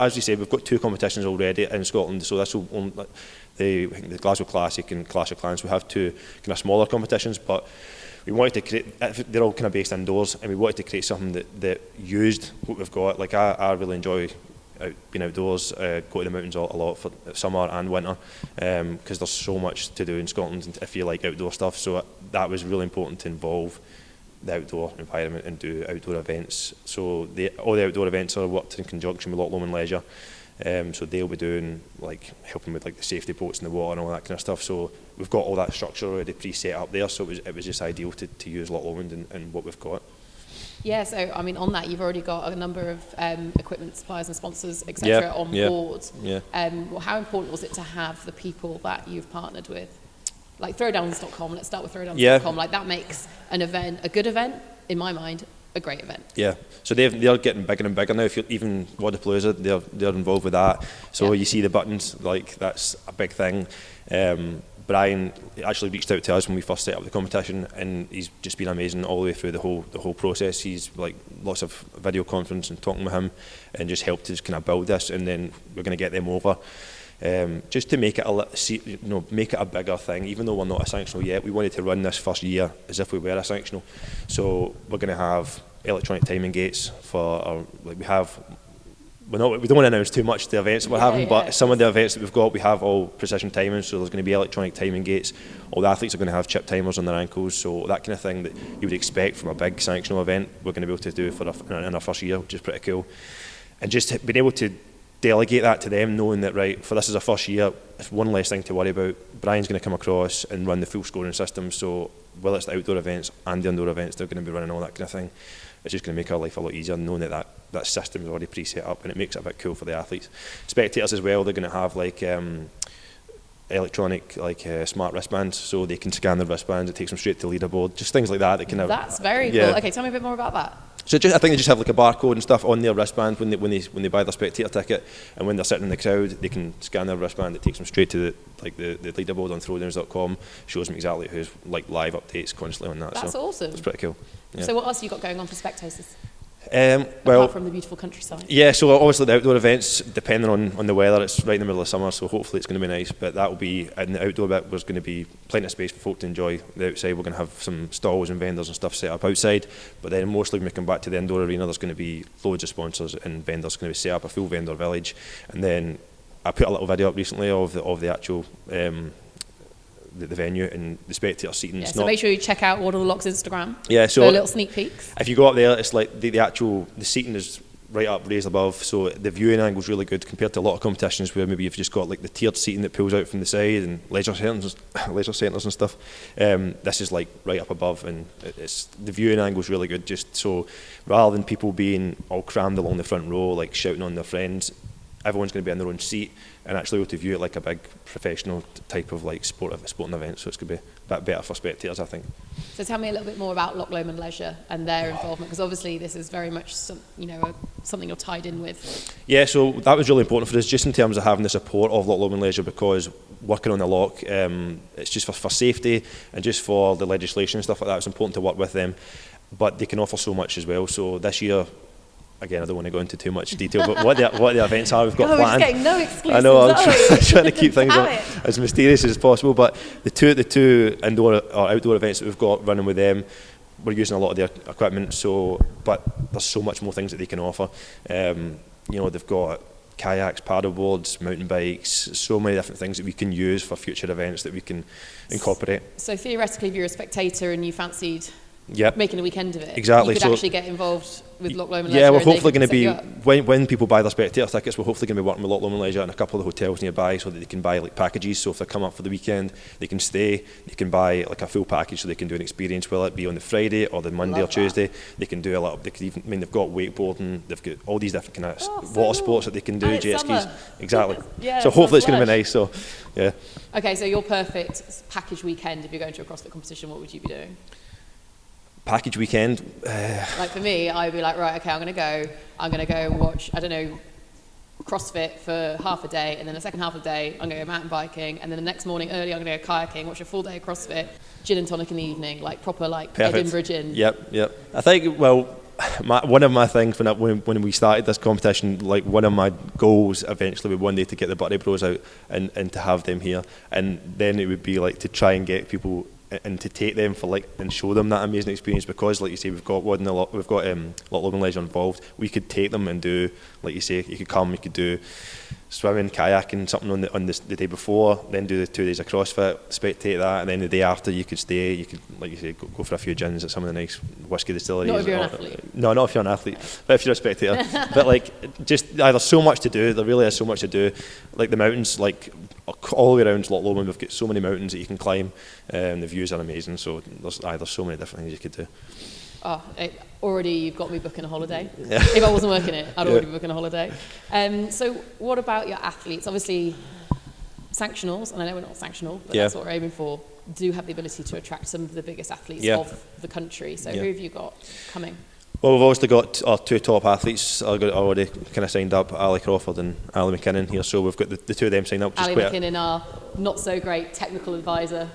as you say, we've got 2 competitions already in Scotland, so this will the Glasgow Classic and Clash of Clans. We have 2 kind of smaller competitions, but we wanted to create, they're all kind of based indoors, and we wanted to create something that used what we've got. Like I really enjoy being outdoors, go to the mountains a lot for summer and winter, because there's so much to do in Scotland if you like outdoor stuff. So that was really important to involve the outdoor environment and do outdoor events. So all the outdoor events are worked in conjunction with Loch Lomond Leisure. So they'll be doing, like, helping with like the safety boats in the water and all that kind of stuff. So we've got all that structure already pre-set up there. So it was just ideal to use Loch Lomond and what we've got. Yeah, so I mean, on that, you've already got a number of equipment suppliers and sponsors, etc., on board. Yeah. Well, how important was it to have the people that you've partnered with? Like Throwdowns.com, let's start with Throwdowns.com. Yeah. Like, that makes an event, a good event, in my mind, a great event. Yeah, so they're getting bigger and bigger now. If you're even Wadapalooza, they're involved with that. So you see the buttons, like, that's a big thing. Brian actually reached out to us when we first set up the competition, and he's just been amazing all the way through the whole process. He's like lots of video conference and talking with him, and just helped us kind of build this. And then we're going to get them over, just to make it make it a bigger thing. Even though we're not a sanctional yet, we wanted to run this first year as if we were a sanctional. So we're going to have electronic timing gates for our, like we don't want to announce too much the events that we're having, but some of the events that we've got, we have all precision timing, so there's going to be electronic timing gates. All the athletes are going to have chip timers on their ankles, so that kind of thing that you would expect from a big sanctional event, we're going to be able to do in our first year, which is pretty cool. And just being able to delegate that to them, knowing that, right, for this is our first year, it's one less thing to worry about. Brian's going to come across and run the full scoring system, so whether it's the outdoor events and the indoor events, they're going to be running all that kind of thing. It's just going to make our life a lot easier, knowing that system is already pre-set up, and it makes it a bit cool for the athletes. Spectators as well, they're going to have like electronic smart wristbands, so they can scan their wristbands. It takes them straight to the leaderboard, just things like that. That's very cool. Okay, tell me a bit more about that. So I think they just have like a barcode and stuff on their wristband when they buy their spectator ticket, and when they're sitting in the crowd, they can scan their wristband. It takes them straight to the leaderboard on Throwdowns.com, shows them exactly who's like live updates constantly on that. That's awesome. It's pretty cool. Yeah. So what else have you got going on for spectators? Well, apart from the beautiful countryside. Yeah, so obviously the outdoor events, depending on the weather, it's right in the middle of summer, so hopefully it's going to be nice. But that will be, in the outdoor bit, there's going to be plenty of space for folk to enjoy the outside. We're going to have some stalls and vendors and stuff set up outside, but then mostly when we come back to the indoor arena, there's going to be loads of sponsors and vendors going to be set up, a full vendor village. And then I put a little video up recently of the actual the venue and the spectator seating. Yeah, so make sure you check out Water the Loch's Instagram. Yeah, so little sneak peeks. If you go up there, it's like the seating is right up, raised above, so the viewing angle is really good compared to a lot of competitions where maybe you've just got like the tiered seating that pulls out from the side and leisure centres and stuff. This is like right up above, and the viewing angle is really good. Just so rather than people being all crammed along the front row, like shouting on their friends, everyone's going to be in their own seat and actually able to view it like a big professional type of like sporting event. So it's going to be a bit better for spectators, I think. So tell me a little bit more about Loch Lomond Leisure and their involvement, because obviously this is very much something you're tied in with. Yeah, so that was really important for us, just in terms of having the support of Loch Lomond Leisure, because working on the loch, it's just for safety and just for the legislation and stuff like that. It's important to work with them, but they can offer so much as well. So this year, again, I don't want to go into too much detail, but what the events are we've got planned. We're just getting no exclusives. I know, I'm trying to keep things as mysterious as possible, but the two indoor or outdoor events that we've got running with them, we're using a lot of their equipment, but there's so much more things that they can offer. They've got kayaks, paddle boards, mountain bikes, so many different things that we can use for future events that we can incorporate. So theoretically, if you're a spectator and you fancied making a weekend of it, exactly, you could actually get involved with Loch Lomond Leisure. Yeah, we're hopefully going to be, when people buy their spectator tickets, we're hopefully going to be working with Loch Lomond Leisure and a couple of the hotels nearby, so that they can buy like packages. So if they come up for the weekend, they can stay, they can buy like a full package, so they can do an experience, will it be on the Friday or the Monday or Tuesday. They can do a lot. They could even, they've got wakeboarding, they've got all these different kind of water sports that they can do, jet skis. Exactly. So hopefully it's going to be nice. So yeah. Okay, so your perfect package weekend, if you're going to a CrossFit competition, what would you be doing? Package weekend. Like for me, I'd be like, right, okay, I'm going to go and watch, I don't know, CrossFit for half a day, and then the second half of the day, I'm going to go mountain biking, and then the next morning early, I'm going to go kayaking, watch a full day of CrossFit, gin and tonic in the evening, like proper like Edinburgh gin. Yep. I think, well, one of my things when we started this competition, like one of my goals eventually would one day to get the Buttery Bros out and to have them here, and then it would be like to try and get people and to take them for like and show them that amazing experience, because like you say, we've got Loch Lomond Leisure involved. We could take them and do, like you say, you could do swimming, kayaking, something on the day before, then do the 2 days of CrossFit, spectate that, and then the day after you could stay, you could, like you say, go for a few gins at some of the nice whisky distilleries. Not if you're an athlete. No, not if you're an athlete, but if you're a spectator. But like, just there's so much to do. There really is so much to do. Like the mountains, like all the way around Loch Lomond, we've got so many mountains that you can climb. The views are amazing. So there's so many different things you could do. Oh, already you've got me booking a holiday. Yeah. If I wasn't working it, I'd already be booking a holiday. So what about your athletes? Obviously, sanctionals, and I know we're not sanctional, but that's what we're aiming for, do have the ability to attract some of the biggest athletes of the country. So who have you got coming? Well, we've obviously got our two top athletes already kind of signed up, Ali Crawford and Ali McKinnon here, so we've got the two of them signed up. Ali McKinnon, our not so great technical advisor.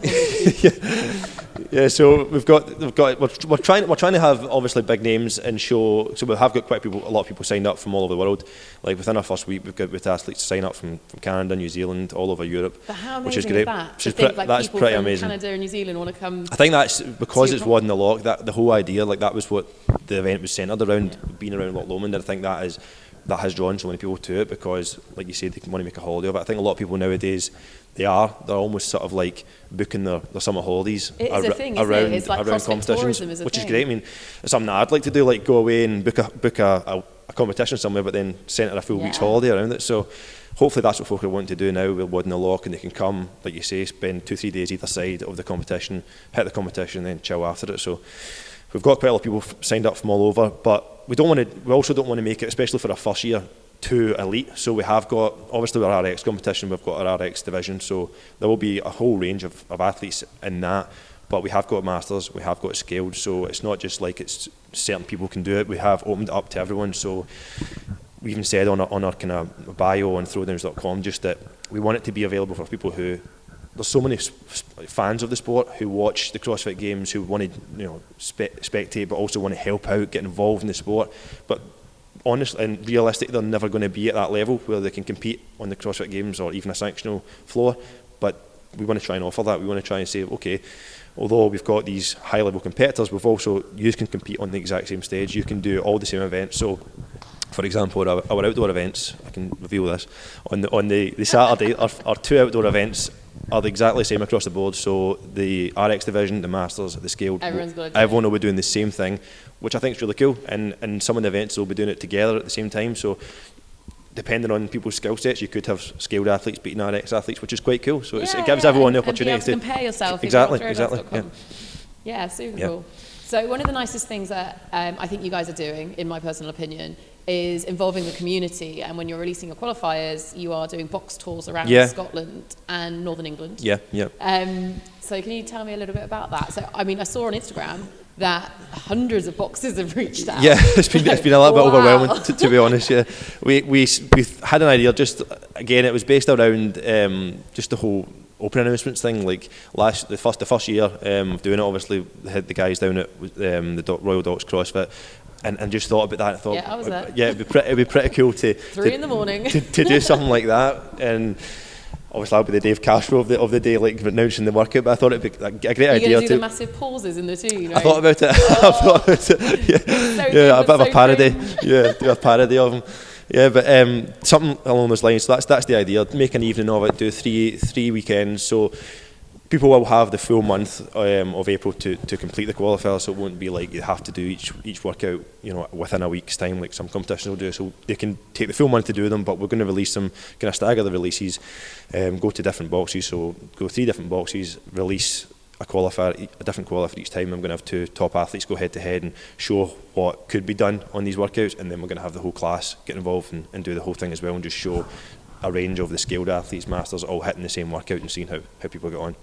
So we're trying to have obviously big names and show. So we have got a lot of people signed up from all over the world. Like within our first week, we've got with athletes sign up from Canada, New Zealand, all over Europe, but how amazing which is great. Is that? To think, like, that's people pretty from amazing. Canada and New Zealand want to come. I think that's because it's won the Loch. That the whole idea, like that was what the event was centred around, being around Loch Lomond. And I think that has drawn so many people to it, because, like you said, they want to make a holiday of it. I think a lot of people nowadays, they're almost sort of like booking their summer holidays around competitions, which is great. I mean, it's something that I'd like to do, like go away and book a competition somewhere, but then centre a full week's holiday around it. So hopefully that's what folk are wanting to do now with Wood and the Loch, and they can come, like you say, spend 2-3 days either side of the competition, hit the competition, and then chill after it. So we've got quite a lot of people signed up from all over, but we also don't want to make it, especially for our first year, too elite. So we have got, obviously with our RX competition, we've got our RX division, so there will be a whole range of athletes in that, but we have got masters, we have got scaled, so it's not just like it's certain people can do it. We have opened it up to everyone, so we even said on our kind of bio on throwdowns.com just that we want it to be available for people who, there's so many fans of the sport who watch the CrossFit Games, who want to spectate, but also want to help out, get involved in the sport. But honestly and realistically, they're never going to be at that level where they can compete on the CrossFit Games or even a sanctional floor. But we want to try and offer that. We want to try and say, okay, although we've got these high-level competitors, we've also, you can compete on the exact same stage. You can do all the same events. So, for example, our outdoor events, I can reveal this, on the Saturday, our two outdoor events are exactly the same across the board. So the RX division, the Masters, the Scaled, everyone will be doing the same thing, which I think is really cool. And some of the events will be doing it together at the same time. So depending on people's skill sets, you could have Scaled athletes beating RX athletes, which is quite cool. So it gives everyone the opportunity and be able to compare yourself. Exactly. Yeah, super cool. So one of the nicest things that I think you guys are doing, in my personal opinion, is involving the community. And when you're releasing your qualifiers, you are doing box tours around Scotland and Northern England. So can you tell me a little bit about that? So, I mean, I saw on Instagram that hundreds of boxes have reached out. Yeah, it's been a little bit overwhelming, to be honest. Yeah, we had an idea. Just again, it was based around just the whole open announcements thing. Like the first year of doing it, obviously we had the guys down at the Royal Docks CrossFit. And just thought about that. I thought, I was there. Yeah, it'd be pretty cool to 3 in the morning to do something like that. And obviously, I'll be the Dave Castro of the day, like announcing the workout. But I thought it'd be a great idea. You're going to do the massive pauses in the tune, right? I thought about it. I thought about it. Yeah, a bit of a parody. Yeah, do a parody of them. Yeah, but something along those lines. So that's the idea. Make an evening of it. Do three weekends. So people will have the full month of April to complete the qualifier, so it won't be like you have to do each workout, within a week's time like some competitions will do. So they can take the full month to do them, but we're going to release them, kind of stagger the releases, go to different boxes. So go 3 different boxes, release a different qualifier each time. I'm going to have 2 top athletes go head to head and show what could be done on these workouts, and then we're going to have the whole class get involved and do the whole thing as well, and just show a range of the Scaled athletes, Masters, all hitting the same workout and seeing how people get on.